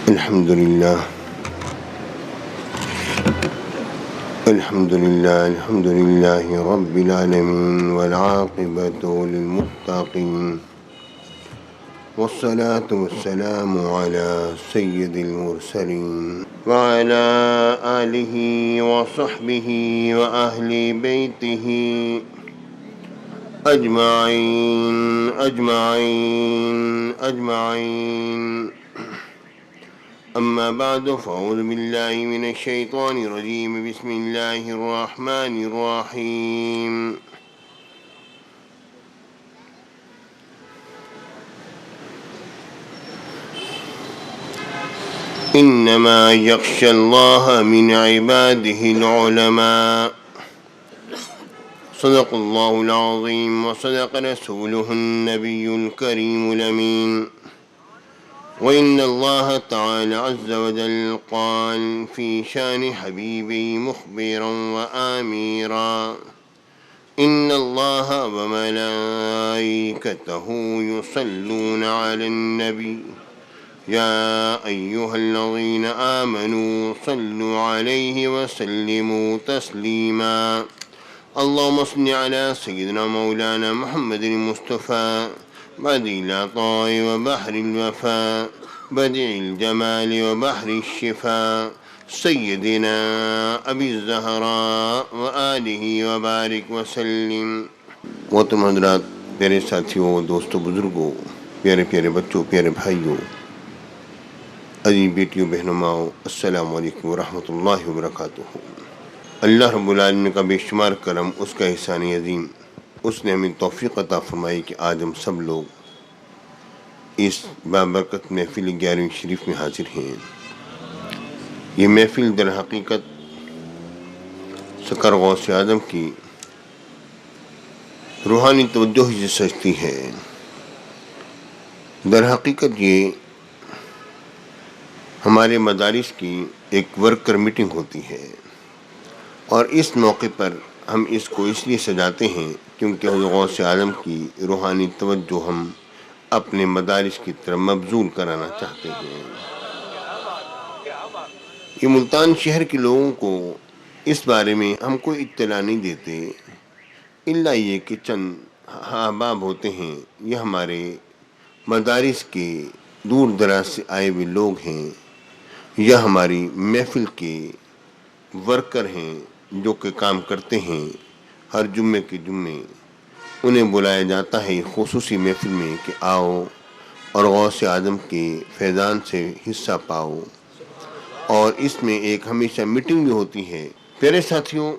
الحمد لله رب العالمين والعاقبة للمتقين والصلاة والسلام على سيد المرسلين وعلى آله وصحبه وأهل بيته أجمعين أما بعد فأعوذ بالله من الشيطان الرجيم بسم الله الرحمن الرحيم إنما يخشى الله من عباده العلماء صدق الله العظيم وصدق رسوله النبي الكريم الأمين وإن الله تعالى عز وجل قال في شان حبيبي مخبرا وآميرا إن الله وملائكته يصلون على النبي يا أيها الذين آمنوا صلوا عليه وسلموا تسليما اللهم صل على سيدنا مولانا محمد المصطفى بديع العطاء وبحر الوفاء بديع الجمال وبحر الشفاء سيدنا أبي الزهراء وآله وبارك وسلم. محترم حضرات، پیارے ساتھیوں، دوستوں، بزرگوں، پیارے پیارے بچوں، پیارے بھائیوں، عزیز بیٹیوں، بہنوں، ماؤں، السلام علیکم ورحمۃ اللہ وبرکاتہ. اللہ رب العالمین کا بے شمار کرم، اس کا احسان عظیم، اس نے ہمیں توفیق عطا فرمائی کہ آج ہم سب لوگ اس بابرکت محفل 11ویں شریف میں حاضر ہیں. یہ محفل در حقیقت سکر غوث اعظم کی روحانی توجہ سے سجتی ہے. در حقیقت یہ ہمارے مدارس کی ایک ورکر میٹنگ ہوتی ہے، اور اس موقع پر ہم اس کو اس لیے سجاتے ہیں کیونکہ حضرت غوث اعظم کی روحانی توجہ ہم اپنے مدارس کی طرف مبذول کرانا چاہتے ہیں. یہ ملتان شہر کے لوگوں کو اس بارے میں ہم کوئی اطلاع نہیں دیتے، الا یہ کہ چند احباب ہوتے ہیں، یہ ہمارے مدارس کے دور دراز سے آئے ہوئے لوگ ہیں، یا ہماری محفل کے ورکر ہیں جو کہ کام کرتے ہیں. ہر جمعے کے جمعے انہیں بلایا جاتا ہے خصوصی محفل میں کہ آؤ اور غوث اعظم کے فیضان سے حصہ پاؤ، اور اس میں ایک ہمیشہ میٹنگ بھی ہوتی ہے. پیارے ساتھیوں،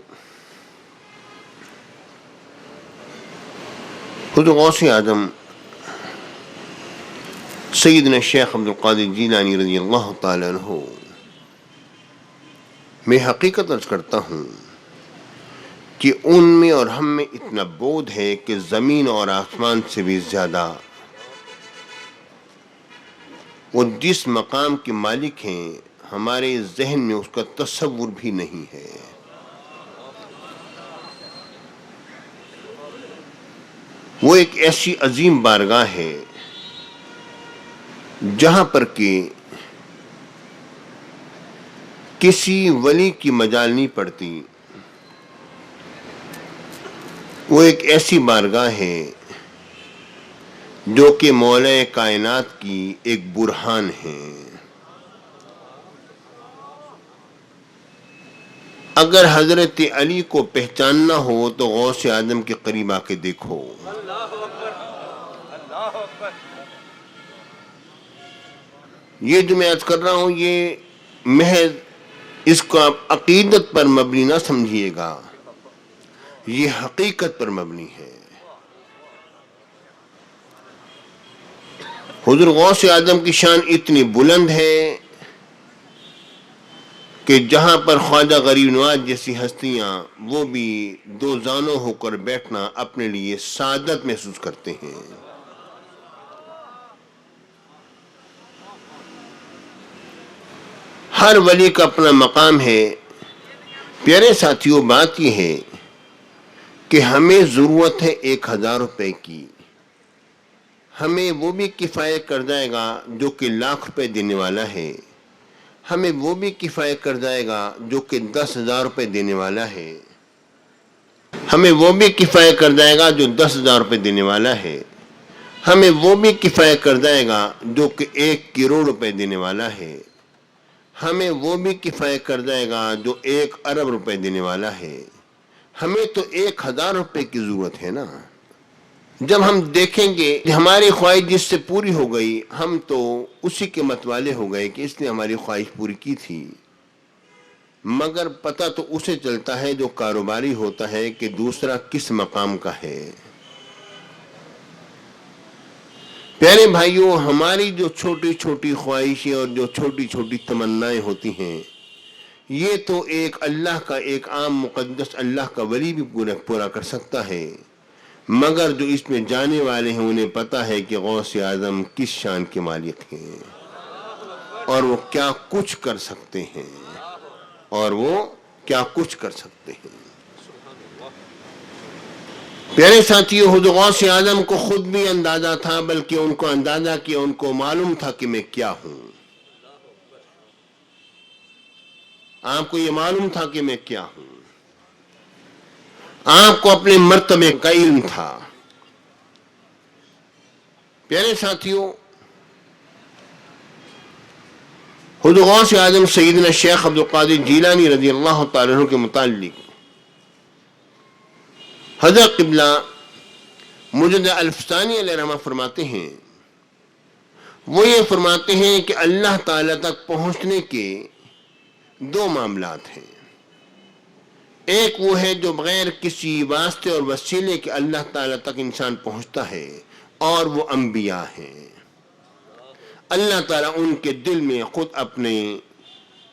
خود غوث اعظم سیدنا شیخ عبدالقادر جیلانی رضی اللہ تعالیٰ عنہ، میں حقیقت عرض کرتا ہوں کہ ان میں اور ہم میں اتنا بودھ ہے کہ زمین اور آسمان سے بھی زیادہ وہ جس مقام کے مالک ہیں ہمارے ذہن میں اس کا تصور بھی نہیں ہے. وہ ایک ایسی عظیم بارگاہ ہے جہاں پر کہ کسی ولی کی مجال نہیں پڑتی. وہ ایک ایسی بارگاہ ہے جو کہ مولا کائنات کی ایک برہان ہے. اگر حضرت علی کو پہچاننا ہو تو غوث اعظم کے قریب آ کے دیکھو. یہ جو میں عرض کر رہا ہوں یہ محض اس کو آپ عقیدت پر مبنی نہ سمجھیے گا، یہ حقیقت پر مبنی ہے. حضور غوث اعظم کی شان اتنی بلند ہے کہ جہاں پر خواجہ غریب نواز جیسی ہستیاں وہ بھی دو زانوں ہو کر بیٹھنا اپنے لیے سعادت محسوس کرتے ہیں. ہر ولی کا اپنا مقام ہے. پیارے ساتھیوں، بات یہ ہے کہ ہمیں ضرورت ہے 1000 روپے کی، ہمیں وہ بھی کفایت کر جائے گا جو کہ 1,00,000 روپے دینے والا ہے. ہمیں وہ بھی کفایت کر جائے گا جو کہ 10,000 روپے دینے والا ہے، ہمیں وہ بھی کفایت کر جائے گا جو 10,000 روپے دینے والا ہے، ہمیں وہ بھی کفایت کر جائے گا جو کہ 1 کروڑ روپے دینے والا ہے، ہمیں وہ بھی کفایت کر جائے گا جو 1 ارب روپے دینے والا ہے۔ ہمیں تو 1,000 روپے کی ضرورت ہے نا۔ جب ہم دیکھیں گے کہ ہماری خواہش جس سے پوری ہو گئی، ہم تو اسی کے متوالے ہو گئے کہ اس نے ہماری خواہش پوری کی تھی، مگر پتہ تو اسے چلتا ہے جو کاروباری ہوتا ہے کہ دوسرا کس مقام کا ہے۔ پیارے بھائیوں، ہماری جو چھوٹی چھوٹی خواہشیں اور جو چھوٹی چھوٹی تمنائیں ہوتی ہیں، یہ تو ایک اللہ کا، ایک عام مقدس اللہ کا ولی بھی پورا کر سکتا ہے، مگر جو اس میں جانے والے ہیں انہیں پتہ ہے کہ غوث اعظم کس شان کے مالک ہیں اور وہ کیا کچھ کر سکتے ہیں، اور وہ کیا کچھ کر سکتے ہیں۔ پیارے ساتھیو، حضور غوث اعظم کو خود بھی اندازہ تھا، بلکہ ان کو اندازہ کیا، ان کو معلوم تھا کہ میں کیا ہوں۔ آپ کو یہ معلوم تھا کہ میں کیا ہوں، آپ کو اپنے مرتبے کا علم تھا۔ پیارے ساتھیو، حضور غوث اعظم سیدنا شیخ عبد القادر جیلانی رضی اللہ تعالیٰ عنہ کے متعلق حضرت قبلہ مجد الفسانی علیہ رحمہ فرماتے ہیں، وہ یہ فرماتے ہیں کہ اللہ تعالیٰ تک پہنچنے کے 2 معاملات ہیں۔ ایک وہ ہے جو بغیر کسی واسطے اور وسیلے کے اللہ تعالیٰ تک انسان پہنچتا ہے، اور وہ انبیاء ہیں۔ اللہ تعالیٰ ان کے دل میں خود اپنے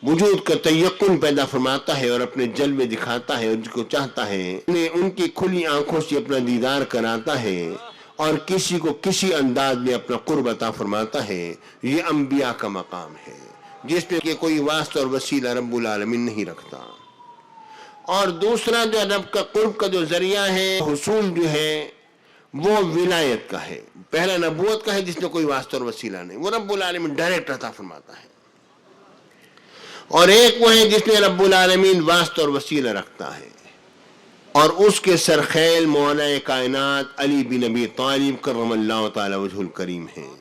وجود کا تیقن پیدا فرماتا ہے اور اپنے جلوے دکھاتا ہے، اور جس کو چاہتا ہے ان کی کھلی آنکھوں سے اپنا دیدار کراتا ہے اور کسی کو کسی انداز میں اپنا قرب عطا فرماتا ہے۔ یہ انبیاء کا مقام ہے جس پہ کہ کوئی واسطہ اور وسیلہ رب العالمین نہیں رکھتا۔ اور دوسرا جو رب کا قرب کا جو ذریعہ ہے، حصول جو ہے، وہ ولایت کا ہے۔ پہلا نبوت کا ہے جس میں کوئی واسطہ اور وسیلہ نہیں، وہ رب العالمین ڈائریکٹ عطا فرماتا ہے، اور ایک وہ ہے جس میں رب العالمین واسطہ اور وسیلہ رکھتا ہے، اور اس کے سرخیل مولا کائنات علی بن ابی طالب کرم اللہ تعالی وجہ الکریم ہیں۔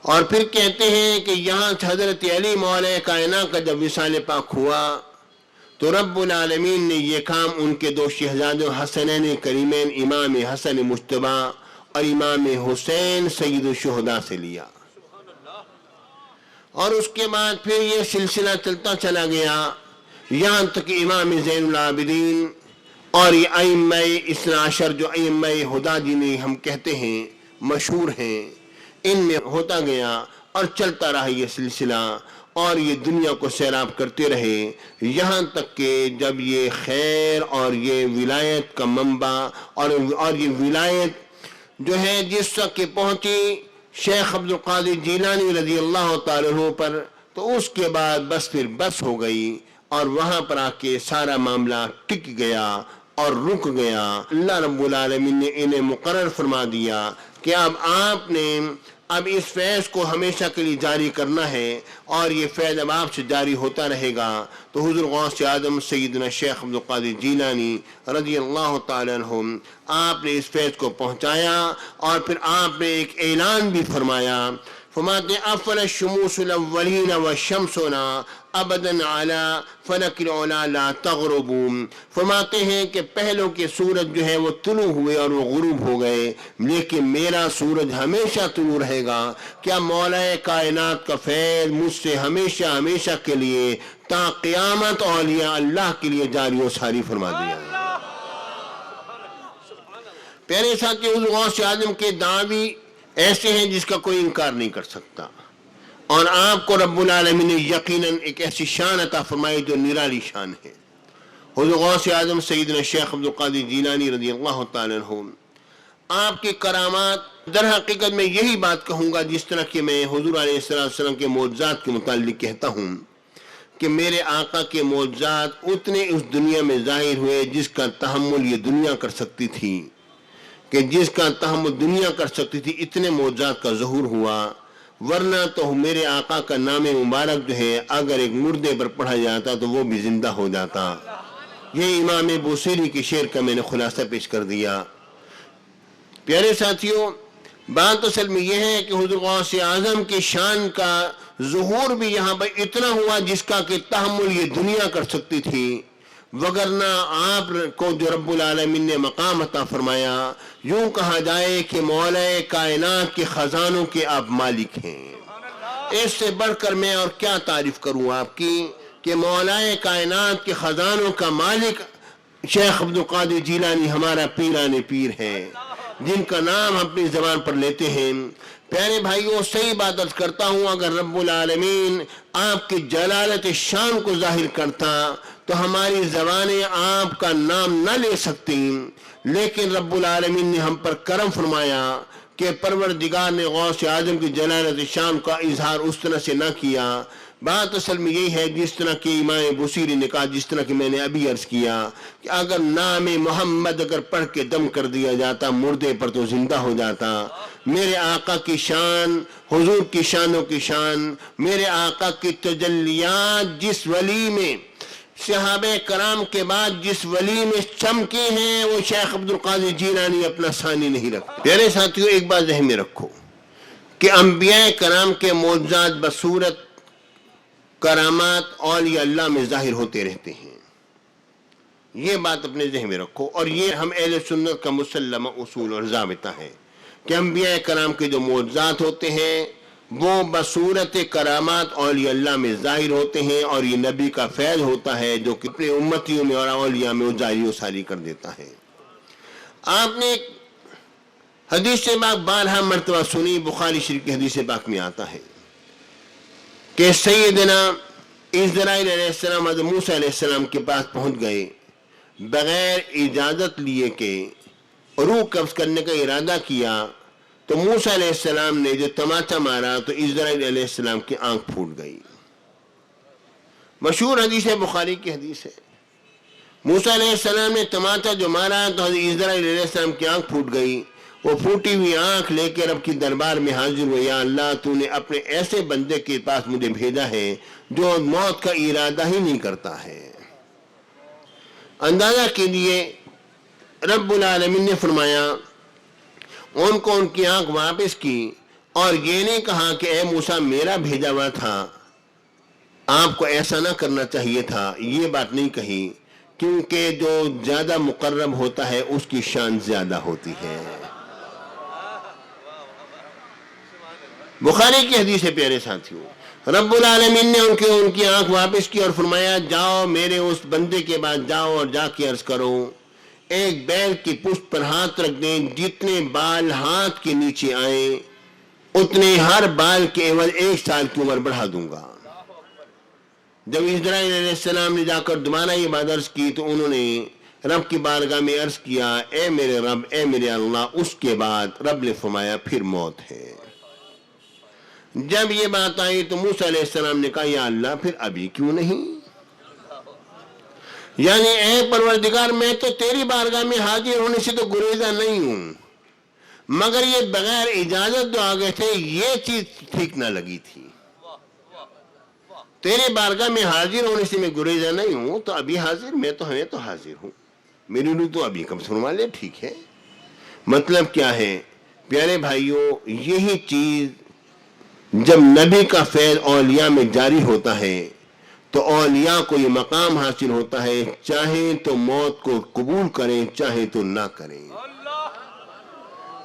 اور پھر کہتے ہیں کہ یہاں حضرت علی مولا کائنات کا جب وصال پاک ہوا تو رب العالمین نے یہ کام ان کے 2 شہزادوں حسنین کریمین امام حسن مجتبی اور امام حسین سید الشہداء سے لیا، اور اس کے بعد پھر یہ سلسلہ چلتا چلا گیا یہاں تک کہ امام زین العابدین اور یہ ائمہ اثنا عشر جو ائمہ ہدا جنہیں ہم کہتے ہیں مشہور ہیں، ان میں ہوتا گیا اور چلتا رہا یہ سلسلہ، اور یہ دنیا کو سیراب کرتے رہے، یہاں تک کہ جب یہ خیر اور یہ ولایت کا منبع اور یہ ولایت جو ہے جس تک کہ پہنچی شیخ عبد القادر جیلانی رضی اللہ تعالیٰ عنہ پر، تو اس کے بعد پھر بس ہو گئی، اور وہاں پر آ کے سارا معاملہ ٹک گیا اور رک گیا۔ اللہ رب العالمین نے انہیں مقرر فرما دیا کہ اب آپ نے اس فیض کو ہمیشہ کے لیے جاری کرنا ہے، اور یہ فیض اب آپ سے جاری ہوتا رہے گا۔ تو حضور غوث اعظم سیدنا شیخ عبد القادر جیلانی رضی اللہ تعالیٰ عنہ آپ نے اس فیض کو پہنچایا، اور پھر آپ نے ایک اعلان بھی فرمایا، فرماتے افل الشموس الاولین والشمسنا ابدا علی فلک العلا لا تغرب، فرماتے ہیں کہ پہلوں کے سورج جو ہے وہ طلوع ہوئے اور وہ غروب ہو گئے، لیکن میرا سورج ہمیشہ طلوع رہے گا۔ کیا مولا کائنات کا فیض مجھ سے ہمیشہ ہمیشہ کے لیے تا قیامت اولیاء اللہ کے لیے جاری و ساری فرما دیا۔ پیارے ساتھی، حضور غوث اعظم کے دعوی ایسے ہیں جس کا کوئی انکار نہیں کر سکتا، اور آپ کو رب العالمین نے یقیناً ایک ایسی شان عطا فرمائی جو نرالی شان ہے۔ حضور غوث اعظم سیدنا شیخ عبد القادر جیلانی رضی اللہ تعالیٰ عنہ آپ کی کرامات، در حقیقت میں یہی بات کہوں گا جس طرح کہ میں حضور علیہ السلام کے معجزات کے متعلق کہتا ہوں کہ میرے آقا کے معجزات اتنے اس دنیا میں ظاہر ہوئے جس کا تحمل یہ دنیا کر سکتی تھی، کہ جس کا تحمل دنیا کر سکتی تھی، اتنے معجزات کا ظہور ہوا۔ ورنہ تو میرے آقا کا نام مبارک جو ہے اگر ایک مردے پر پڑھا جاتا تو وہ بھی زندہ ہو جاتا۔ یہ امام بوصیری کے شعر کا میں نے خلاصہ پیش کر دیا۔ پیارے ساتھیوں، بات اصل میں یہ ہے کہ حضور غوث اعظم کی شان کا ظہور بھی یہاں پر اتنا ہوا جس کا کہ تحمل یہ دنیا کر سکتی تھی، وگرنہ آپ کو جو رب العالمین نے مقام عطا فرمایا، یوں کہا جائے کہ مولا کائنات کے خزانوں کے آپ مالک ہیں۔ اس سے بڑھ کر میں اور کیا تعریف کروں آپ کی کہ مولا کائنات کے خزانوں کا مالک شیخ عبدالقادر جیلانی ہمارا پیران پیر ہے، جن کا نام ہم اپنی زبان پر لیتے ہیں۔ پیارے بھائیوں، صحیح بات عرض کرتا ہوں، اگر رب العالمین آپ کی جلالت شان کو ظاہر کرتا تو ہماری زبانیں آپ کا نام نہ لے سکتی، لیکن رب العالمین نے ہم پر کرم فرمایا کہ پروردگار نے غوث اعظم کی جلالت شان کا اظہار اس طرح سے نہ کیا۔ بات اصل میں یہی ہے، جس طرح کہ امام بوصیری نے کہا، جس طرح کہ میں نے ابھی عرض کیا کہ اگر نام محمد اگر پڑھ کے دم کر دیا جاتا مردے پر تو زندہ ہو جاتا۔ میرے آقا کی شان، حضور کی شانوں کی شان، میرے آقا کی تجلیات جس ولی میں صحابہ کرام کے بعد جس ولی میں چمکی ہیں وہ شیخ عبدالقادر جیلانی اپنا ثانی نہیں رکھتے۔ پیارے ساتھیوں، ایک بات ذہن میں رکھو کہ انبیاء کرام کے معجزات بصورت کرامات اولیاء اللہ میں ظاہر ہوتے رہتے ہیں، یہ بات اپنے ذہن میں رکھو، اور یہ ہم اہل سنت کا مسلمہ اصول اور ضابطہ ہے کہ انبیاء کرام کے جو معجزات ہوتے ہیں وہ بصورت کرامات اولیاء اللہ میں ظاہر ہوتے ہیں، اور یہ نبی کا فیض ہوتا ہے جو کتنے امتیوں میں اور اولیاء میں جاری و ساری کر دیتا ہے۔ آپ نے حدیث پاک بارہا مرتبہ سنی، بخاری شریف کی حدیث پاک میں آتا ہے کہ سیدنا اسرائیل علیہ السلام حضرت موسیٰ علیہ السلام کے پاس پہنچ گئے، بغیر اجازت لیے کہ روح قبض کرنے کا ارادہ کیا تو موسیٰ علیہ السلام نے جو تماچا مارا تو اسرائیل علیہ السلام کی آنکھ پھوٹ گئی۔ مشہور حدیث ہے، بخاری کی حدیث ہے۔ موسیٰ علیہ السلام نے تماچا جو مارا تو حضرت اسرائیل علیہ السلام کی آنکھ پھوٹ گئی۔ وہ پھوٹی ہوئی آنکھ لے کے رب کی دربار میں حاضر ہوئے، یا اللہ تو نے اپنے ایسے بندے کے پاس مجھے بھیجا ہے جو موت کا ارادہ ہی نہیں کرتا ہے۔ اندازہ کے لیے رب العالمین نے فرمایا، ان کو ان کی آنکھ واپس کی، اور یہ نہیں کہا کہ اے موسیٰ میرا بھیجا ہوا تھا، آپ کو ایسا نہ کرنا چاہیے تھا، یہ بات نہیں کہی، کیونکہ جو زیادہ مقرب ہوتا ہے اس کی شان زیادہ ہوتی ہے۔ بخاری کی حدیث ہے پیارے ساتھیوں، رب العالمین نے ان کی آنکھ واپس کی اور فرمایا، جاؤ میرے اس بندے کے بعد جاؤ اور جا کے عرض کرو ایک بیل کی پشت پر ہاتھ رکھ دیں، جتنے بال ہاتھ کے نیچے آئیں اتنے ہر بال کے عوض 1 سال کی عمر بڑھا دوں گا۔ جب اسرائیل علیہ السلام نے جا کر دوبارہ یہ بات عرض کی تو انہوں نے رب کی بارگاہ میں عرض کیا، اے میرے رب، اے میرے اللہ۔ اس کے بعد رب نے فرمایا پھر موت ہے۔ جب یہ بات آئی تو موسیٰ علیہ السلام نے کہا، یا اللہ پھر ابھی کیوں نہیں؟ یعنی اے پروردگار، میں تو تیری بارگاہ میں حاضر ہونے سے تو گریزہ نہیں ہوں، مگر یہ بغیر اجازت جو آگے تھے یہ چیز ٹھیک نہ لگی تھی۔ تیرے بارگاہ میں حاضر ہونے سے میں گریزہ نہیں ہوں، تو ابھی حاضر میں تو حاضر ہوں، میری روح تو ابھی کم فرما لے، ٹھیک ہے۔ مطلب کیا ہے پیارے بھائیوں، یہی چیز جب نبی کا فیض اولیاء میں جاری ہوتا ہے تو اولیاء کو یہ مقام حاصل ہوتا ہے، چاہیں تو موت کو قبول کریں چاہیں تو نہ کریں۔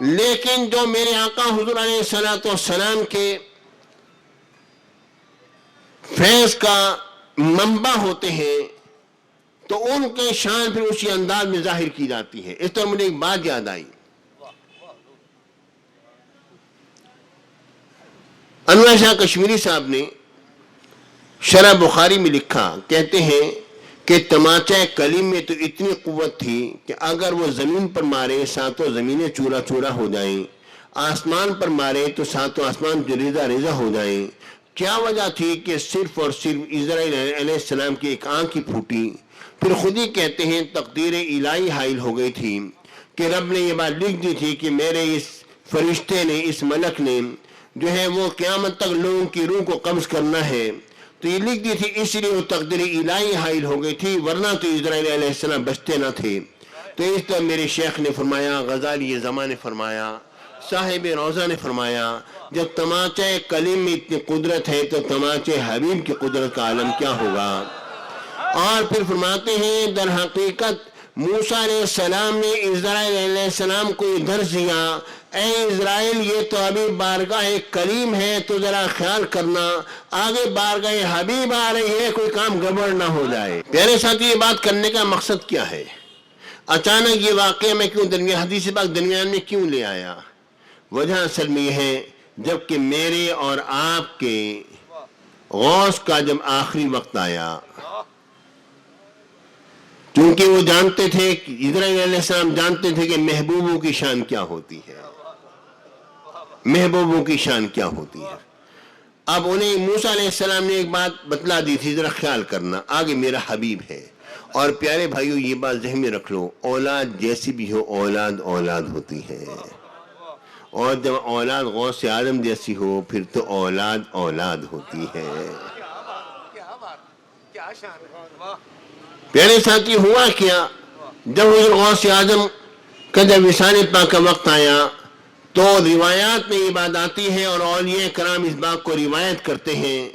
لیکن جو میرے آقا حضور علیہ السلام کے فیض کا منبع ہوتے ہیں تو ان کے شان پھر اسی انداز میں ظاہر کی جاتی ہے۔ اس طرح مجھے ایک بات یاد آئی، انور شاہ کشمیری صاحب نے شرح بخاری میں لکھا، کہتے ہیں کہ تماچہ کلیم میں تو اتنی قوت تھی کہ اگر وہ زمین پر مارے 7 زمینیں چورا چورا ہو جائیں، آسمان پر مارے تو 7 آسمان ریزہ ریزہ ہو جائیں۔ کیا وجہ تھی کہ صرف اور صرف اسرائیل علیہ السلام کی ایک آنکھ ہی پھوٹی۔ پھر خود ہی کہتے ہیں تقدیر الہی حائل ہو گئی تھی کہ رب نے یہ بات لکھ دی تھی کہ میرے اس فرشتے نے، اس ملک نے جو ہے وہ قیامت تک لوگوں کی روح کو قبض کرنا ہے، تو یہ لکھ دی تھی، اس لیے وہ تقدیر الہی حائل ہو گئی تھی، ورنہ تو اسرائیل علیہ السلام بچتے نہ تھے۔ تو اس طرح میرے شیخ نے فرمایا، غزالی زمان نے فرمایا، صاحب روضہ نے فرمایا، جب تماچہ کلیم میں اتنی قدرت ہے تو تماچہ حبیب کی قدرت کا عالم کیا ہوگا۔ اور پھر فرماتے ہیں در حقیقت موسیٰ علیہ السلام نے اسرائیل علیہ السلام کو یہ درس دیا، اے اسرائیل یہ تو ابھی بارگاہ کلیم ہے، تو ذرا خیال کرنا آگے بارگاہ حبیب آ رہی ہے، کوئی کام گڑبڑ نہ ہو جائے۔ پیارے ساتھی، یہ بات کرنے کا مقصد کیا ہے؟ اچانک یہ واقعہ میں کیوں حدیث پاک درمیان میں کیوں لے آیا؟ وجہ اصل میں یہ ہے، جبکہ میرے اور آپ کے غوث کا جب آخری وقت آیا، کیونکہ وہ جانتے تھے، اسرائیل علیہ السلام جانتے تھے کہ محبوبوں کی شان کیا ہوتی ہے، محبوبوں کی شان کیا ہوتی ہے۔ اب انہیں موسیٰ علیہ السلام نے ایک بات بتلا دی تھی، ذرا خیال کرنا، آگے میرا حبیب ہے۔ اور پیارے بھائیو، یہ بات ذہن میں رکھ لو، اولاد جیسی بھی ہو، اولاد اولاد ہوتی ہے، اور جب اولاد غوث اعظم جیسی ہو پھر تو اولاد اولاد ہوتی ہے۔ پیارے ساتھی، ہوا کیا، جب حضور غوث اعظم کا جب وصال پاک کا وقت آیا تو روایات میں یہ بات آتی ہے، اور اولیاء کرام اس بات کو روایت کرتے ہیں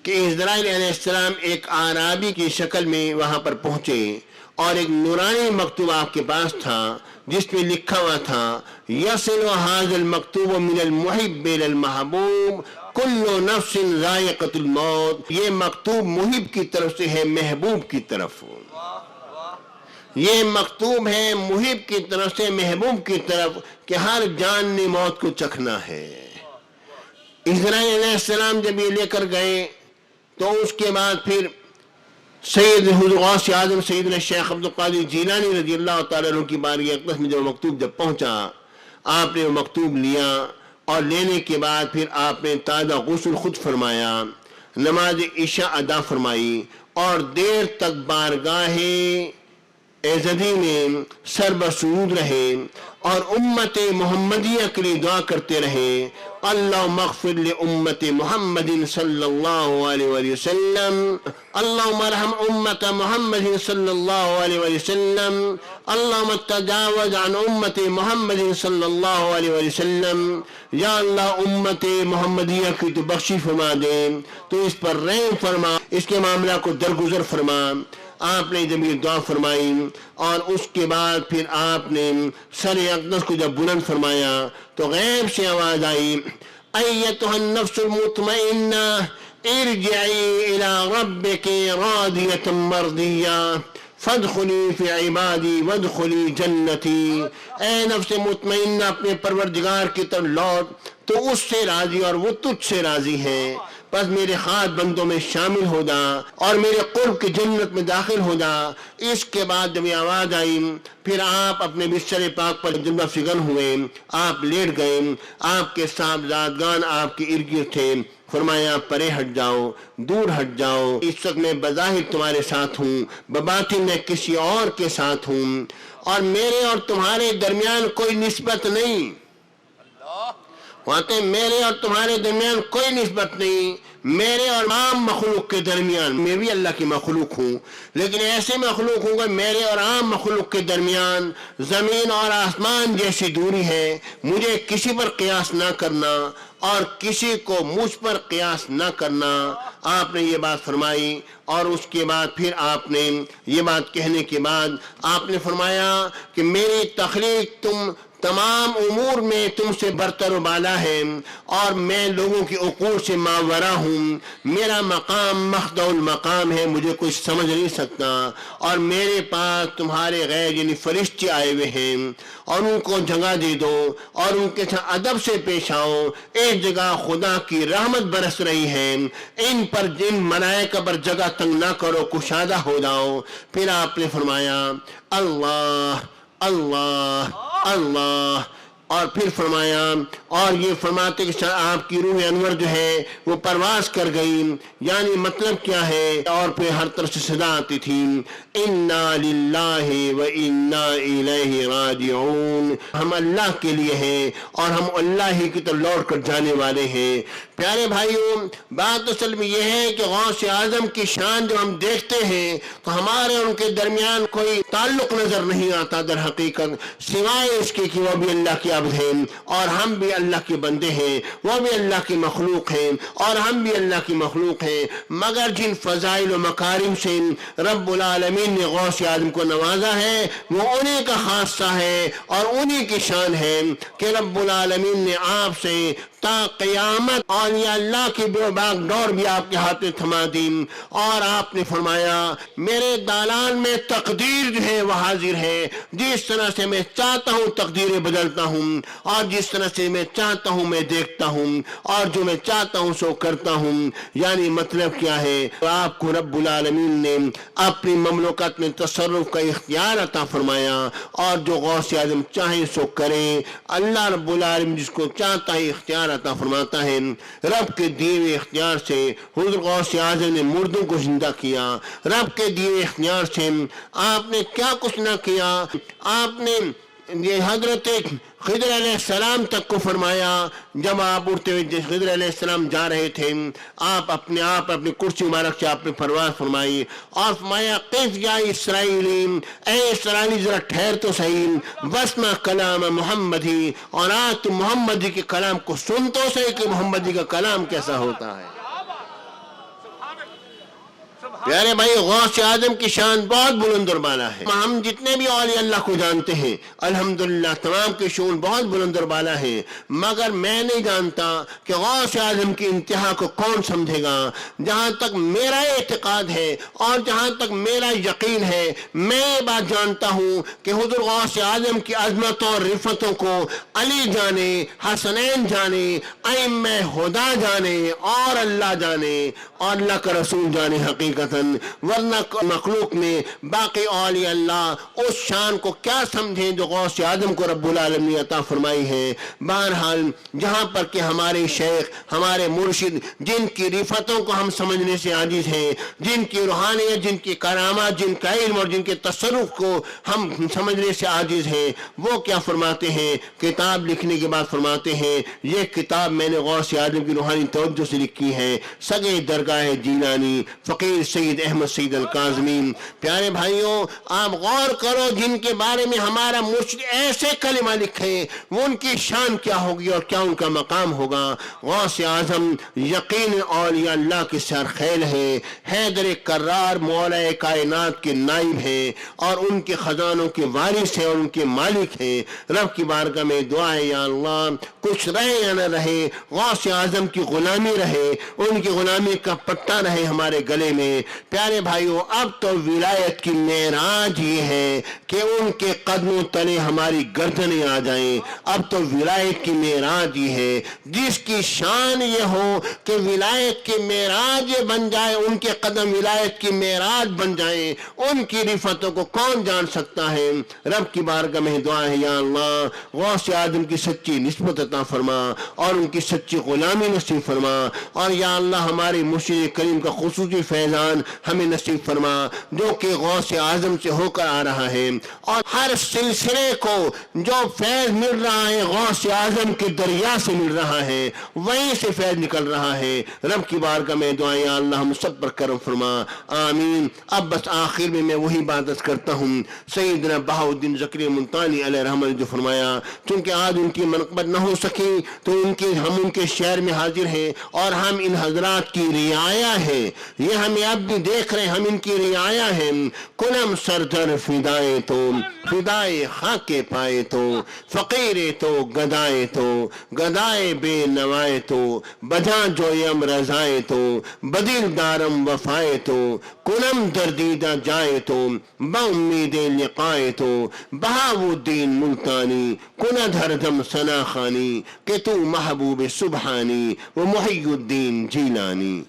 کہ اسرائیل علیہ السلام ایک اعرابی کی شکل میں وہاں پر پہنچے، اور ایک نورانی مکتوب آپ کے پاس تھا جس میں لکھا ہوا تھا، یصل ھذا المکتوب من المحب الی المحبوب کل نفس ذائقۃ الموت۔ یہ مکتوب محب کی طرف سے ہے، محبوب کی طرف، یہ مکتوب ہے محب کی طرف سے محبوب کی طرف، کہ ہر جان نے موت کو چکھنا ہے۔ اسرائیل علیہ السلام جب یہ لے کر گئے تو اس کے بعد پھر سید حضور غوث اعظم سیدنا شیخ عبدالقادر جیلانی رضی اللہ تعالیٰ عنہ کی بارگاہ اقدس میں جب مکتوب جب پہنچا، آپ نے وہ مکتوب لیا، اور لینے کے بعد پھر آپ نے تازہ غسل خود فرمایا، نماز عشاء ادا فرمائی، اور دیر تک بارگاہ ایزدی میں سر بسجود رہے، اور امت محمدیہ کے لیے دعا کرتے رہے، اللہم اغفر لامت محمد صلی اللہ علیہ وآلہ وسلم، اللہم ارحم امت محمد صلی اللہ علیہ وآلہ وسلم، اللہم تجاوز عن امت محمد صلی اللہ علیہ وآلہ وسلم، یا اللہ امت محمدیہ کی تو بخشی فرما دے، تو اس پر رحم فرما، اس کے معاملہ کو درگزر فرما۔ آپ نے جب یہ دعا فرمائی، اور اس کے بعد پھر آپ نے سر اقدس کو جب بلند فرمایا تو غیب سے آواز آئی، ایتھا النفس المطمئنہ ارجعی الی ربک راضیۃ مرضیہ فادخلی فی عبادی وادخلی جنتی۔ اے نفس مطمئنہ، اپنے پروردگار کی طرف لوٹ، تو اس سے راضی اور وہ تجھ سے راضی ہے، بس میرے خاص بندوں میں شامل ہو جا اور میرے قرب کی جنت میں داخل ہو جا۔ اس کے بعد جب یہ آواز آئی، پھر آپ اپنے بستر پاک پر جملہ فگن ہوئے، آپ لیٹ گئے، آپ کے صاحبزادگان آپ کے ارد گرد تھے، فرمایا پرے ہٹ جاؤ، دور ہٹ جاؤ، اس وقت میں بظاہر تمہارے ساتھ ہوں، بباطن میں کسی اور کے ساتھ ہوں، اور میرے اور تمہارے درمیان کوئی نسبت نہیں، وہاں میرے اور تمہارے درمیان کوئی نسبت نہیں، میرے اور عام مخلوق کے درمیان، میں بھی اللہ کی مخلوق ہوں، لیکن ایسے مخلوق ہوں گے میرے اور عام مخلوق کے درمیان زمین اور آسمان جیسی دوری ہے، مجھے کسی پر قیاس نہ کرنا اور کسی کو مجھ پر قیاس نہ کرنا۔ آپ نے یہ بات فرمائی، اور اس کے بعد پھر آپ نے یہ بات کہنے کے بعد آپ نے فرمایا کہ میری تخلیق تم تمام امور میں تم سے برتر و بالا ہے، اور میں لوگوں کی عقول سے ماورا ہوں، میرا مقام مخدع المقام ہے، مجھے کوئی سمجھ نہیں سکتا، اور میرے پاس تمہارے غیر یعنی فرشتے آئے ہوئے ہیں، اور ان کو جگہ دے دو اور ان کے ساتھ ادب سے پیش آؤ، ایک جگہ خدا کی رحمت برس رہی ہے، ان پر جن ملائکہ پر جگہ تنگ نہ کرو، کشادہ ہو جاؤ۔ پھر آپ نے فرمایا اللہ اللہ اللہ، اور پھر فرمایا اور یہ فرماتے کہ آپ کی روح انور جو ہے وہ پرواز کر گئی، یعنی مطلب کیا ہے، اور پھر ہر طرف سے صدا آتی تھی انا للہ و انا الیہ راجعون، ہم اللہ کے لیے ہیں اور ہم اللہ ہی کی طرف لوٹ کر جانے والے ہیں۔ پیارے بھائیوں، بات اصل میں یہ ہے کہ غوث اعظم کی شان جب ہم دیکھتے ہیں تو ہمارے ان کے درمیان کوئی تعلق نظر نہیں آتا در حقیقت، سوائے اس کے کہ وہ بھی اللہ کے عبد ہیں اور ہم بھی اللہ کے بندے ہیں، وہ بھی اللہ کی مخلوق ہیں اور ہم بھی اللہ کی مخلوق ہیں۔ مگر جن فضائل و مکارم سے رب العالمین نے غوث اعظم کو نوازا ہے وہ انہی کا خاصہ ہے اور انہی کی شان ہے کہ رب العالمین نے آپ سے تا قیامت اولیاء اللہ کی باغ ڈور بھی آپ کے ہاتھ میں تھما دی، اور آپ نے فرمایا میرے دالان میں تقدیر جو ہے وہ حاضر ہے، جس طرح سے میں چاہتا ہوں تقدیریں بدلتا ہوں، اور جس طرح سے میں چاہتا ہوں میں دیکھتا ہوں، اور جو میں چاہتا ہوں سو کرتا ہوں۔ یعنی مطلب کیا ہے، آپ کو رب العالمین نے اپنی مملکت میں تصرف کا اختیار عطا فرمایا، اور جو غوث اعظم چاہے سو کرے۔ اللہ رب العالمین جس کو چاہتا ہے اختیار عطا فرماتا ہے۔ رب کے دیے ہوئے اختیار سے حضرت غوث اعظم نے مردوں کو زندہ کیا، رب کے دیے ہوئے اختیار سے آپ نے کیا کچھ نہ کیا، آپ نے یہ حضرت خضر علیہ السلام تک کو فرمایا، جب آپ اڑتے ہوئے خضر علیہ السلام جا رہے تھے، آپ اپنی کرسی مبارک سے آپ نے پرواز فرمائی اور فرمایا قف یا اسرائیلی، اے اسرائیلی ذرا ٹھہر تو صحیح، واسمع کلام محمدی، اور آج تم محمدی کے کلام کو سن تو صحیح کہ محمدی کا کلام کیسا ہوتا ہے۔ پیارے بھائی، غوث اعظم کی شان بہت بلند اور بالا ہے۔ ہم جتنے بھی اولیاء اللہ کو جانتے ہیں الحمدللہ تمام کی شان بہت بلند اور بالا ہے، مگر میں نہیں جانتا کہ غوث اعظم کی انتہا کو کون سمجھے گا۔ جہاں تک میرا اعتقاد ہے اور جہاں تک میرا یقین ہے، میں یہ بات جانتا ہوں کہ حضور غوث اعظم کی عظمتوں اور رفتوں کو علی جانے، حسنین جانے، ائمہ ہدی جانے اور اللہ جانے اور اللہ کا رسول جانے حقیقت، ورنہ مخلوق میں باقی اولیاء اللہ اس شان کو کیا سمجھیں جو غوث اعظم کو رب العالمین عطا فرمائی ہے۔ بہرحال جہاں پر کہ ہمارے شیخ، ہمارے مرشد، جن کی رفتوں کو ہم سمجھنے سے عاجز ہیں، جن کی روحانیت، جن کی کرامات، جن کا علم اور جن کے تصرف کو ہم سمجھنے سے عاجز ہیں، وہ کیا فرماتے ہیں، کتاب لکھنے کے بعد فرماتے ہیں یہ کتاب میں نے غوث اعظم کی روحانی توجہ سے لکھی ہے، سگے درگاہ جیلانی فقیر سید احمد سید الکاظمی۔ پیارے بھائیوں، آپ غور کرو جن کے بارے میں ہمارا مرشد ایسے کلمہ لکھے وہ ان کی شان کیا ہوگی اور کیا ان کا مقام ہوگا۔ غوث اعظم یقین اولیاء اللہ کے سرخیل ہے، حیدر کرار مولا کائنات کے نائب ہے اور ان کے خزانوں کے وارث ہے اور ان کے مالک ہے۔ رب کی بارگاہ میں دعا ہے یا اللہ کچھ رہے یا نہ رہے، غوث اعظم کی غلامی رہے، ان کی غلامی کا پٹا رہے ہمارے گلے میں۔ پیارے بھائیوں، اب تو ولایت کی معراج یہ ہے کہ ان کے قدموں تلے ہماری گردنیں آ جائیں۔ اب تو ولایت کی معراج یہ ہے جس کی شان یہ ہو کہ ولایت کی معراج بن جائے، ان کے قدم ولایت کی معراج بن جائیں، ان کی رفتوں کو کون جان سکتا ہے۔ رب کی بارگاہ میں دعا ہے یا اللہ غوث اعظم کی سچی نسبت عطا فرما اور ان کی سچی غلامی نصیب فرما، اور یا اللہ ہمارے مرشد کریم کا خصوصی فیضان ہمیں نصیب فرما جو کہ غوث اعظم سے ہو کر آ رہا ہے، اور ہر سلسلے کو جو فیض مل رہا ہے غوث اعظم کے دریا سے مل رہا ہے، وہیں سے فیض نکل رہا ہے۔ رب کی بارگاہ میں دعا یا اللہ ہم سب پر کرم فرما، آمین۔ اب بس آخر میں وہی بات کرتا ہوں، سیدنا بہاؤالدین زکریا ملتانی علیہ رحمہ نے جو فرمایا، چونکہ آج ان کی منقبت نہ ہو سکی تو ہم ان کے شہر میں حاضر ہیں اور ہم ان حضرات کی رعایا ہے، یہ ہمیں اب بھی دیکھ رہے، ہم ان کی رعایا ہیں۔ کنم سردر فدائے تو فدائے خاک پائے تو، فقیر تو گدائے بے نوائے تو، بجا جویم رضائے تو، بدل دارم وفائے تو، کنم دردیدہ جائے تو، با امید لقائے تو، بہاؤالدین ملتانی کند ہردم ثنا خانی کہ تو محبوب سبحانی و محی الدین جیلانی۔